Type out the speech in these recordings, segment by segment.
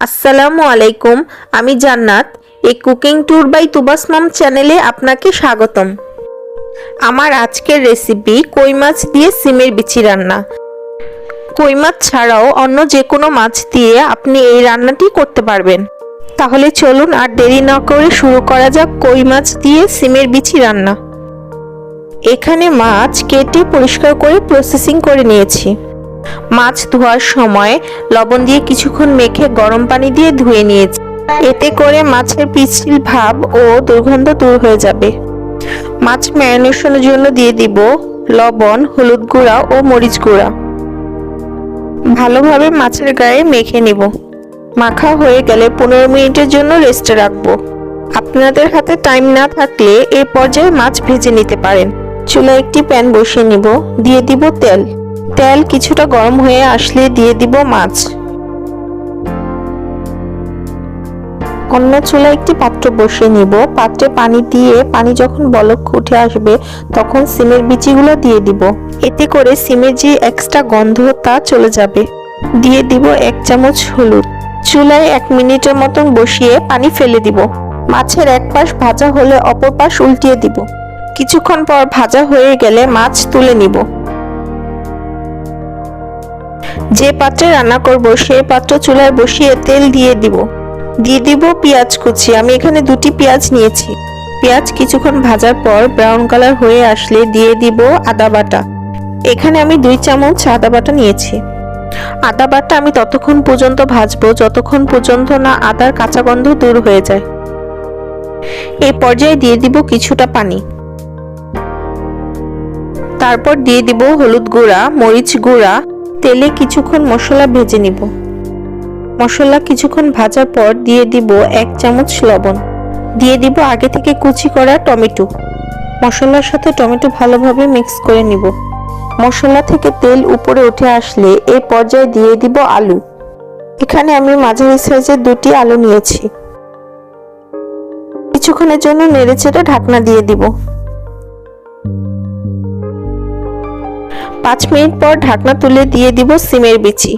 আসসালামু আলাইকুম। আমি জান্নাত। এই কুকিং ট্যুর বাই তুবাস মম চ্যানেলে আপনাকে স্বাগতম। আমার আজকের রেসিপি কই মাছ দিয়ে সিমের বিচি রান্না। কই মাছ ছাড়াও অন্য যে কোনো মাছ দিয়ে আপনি এই রান্নাটি করতে পারবেন। তাহলে চলুন আর দেরি না করে শুরু করা যাক কই মাছ দিয়ে সিমের বিচি রান্না। এখানে মাছ কেটে পরিষ্কার করে প্রসেসিং করে নিয়েছি। মাছ ধোয়ার সময় লবণ দিয়ে কিছুক্ষণ মেখে গরম পানি দিয়ে ধুয়ে নিয়েছি। এতে করে মাছের পিচ্ছিল ভাব ও দুর্গন্ধ দূর হয়ে যাবে। মাছ ম্যারিনেশনের জন্য দিয়ে দিব লবণ, হলুদ গুঁড়া ও মরিচ গুঁড়া। ভালোভাবে মাছের গায়ে মেখে নিব। মাখা হয়ে গেলে 15 মিনিটের জন্য রেস্টে রাখবো। আপনাদের হাতে টাইম না থাকলে এই পর্যায়ে মাছ ভেজে নিতে পারেন। চুলায় একটি প্যান বসিয়ে নিব। দিয়ে দিব তেল। তেল কিছুটা গরম হয়ে আসলে দিয়ে দিব মাছ। অন্য চুলায় একটি পাত্র বসিয়ে নিব। পাত্রে পানি দিয়ে পানি যখন বলক উঠে আসবে তখন সিমের বিচিগুলো দিয়ে দিব। এতে করে সিমের যে এক্সট্রা গন্ধ তা চলে যাবে। দিয়ে দিব 1 চামচ হলুদ। চুলায় 1 মিনিটের মতন বসিয়ে পানি ফেলে দিব। মাছের এক পাশ ভাজা হলে অপর পাশ উল্টিয়ে দিব। কিছুক্ষণ পর ভাজা হয়ে গেলে মাছ তুলে নিব। যে পাত্রে রান্না করব সেই পাত্র চুলায় বসিয়ে তেল দিয়ে দিব পেঁয়াজ কুচি। আমি এখানে 2টি পেঁয়াজ নিয়েছি। পেঁয়াজ কিছুক্ষণ ভাজার পর ব্রাউন কালার হয়ে আসলে দিয়ে দিব আদা বাটা। এখানে আমি 2 চামচ আদা বাটা নিয়েছি। আদা বাটা আমি ততক্ষণ পর্যন্ত ভাজবো যতক্ষণ পর্যন্ত না আদার কাঁচা গন্ধ দূর হয়ে যায়। এই পর্যায়ে দিয়ে দিব কিছুটা পানি। তারপর দিয়ে দিব হলুদ গুঁড়া, মরিচ গুঁড়া। তেলে কিছুক্ষণ মশলা ভেজে নিব। মশলা কিছুক্ষণ ভাজার পর দিয়ে দিব 1 চামচ লবণ। দিয়ে দিব আগে থেকে কুচি করা টমেটো। মশলার সাথে টমেটো ভালোভাবে মিক্স করে নিব। মশলা থেকে তেল উপরে উঠে আসলে এই পর্যায়ে দিয়ে দিব আলু। এখানে আমি মাঝারি সাইজের 2টি আলু নিয়েছি। কিছুক্ষণের জন্য নেড়েচেড়ে ঢাকনা দিয়ে দিব। 5 মিনিট পর ঢাকনা তুলে দিয়ে দিব সিমের বিচি।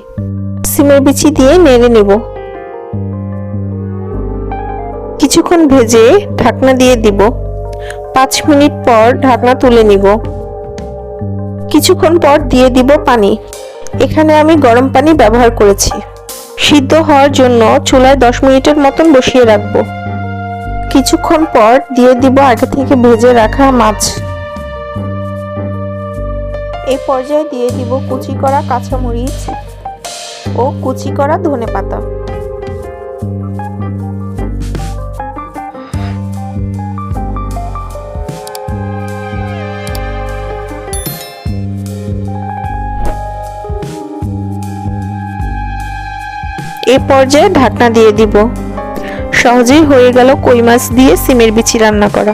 সিমের বিচি দিয়ে নেড়ে নেব। কিছুক্ষণ ভেজে ঢাকনা দিয়ে দিব। 5 মিনিট পর ঢাকনা তুলে নিব। কিছুক্ষণ পর দিয়ে দিব পানি। এখানে আমি গরম পানি ব্যবহার করেছি। সিদ্ধ হওয়ার জন্য চুলায় 10 মিনিটের মতন বসিয়ে রাখবো। কিছুক্ষণ পর দিয়ে দিব আগে থেকে ভেজে রাখা মাছ। এই পর্যায়ে দিয়ে দিব কুচি করা কাঁচামরিচ ও কুচি করা ধনেপাতা। এই পর্যায়ে ঢাকনা দিয়ে দিব। সহজেই হয়ে গেল কই মাছ দিয়ে সিমের বিচি রান্না করা।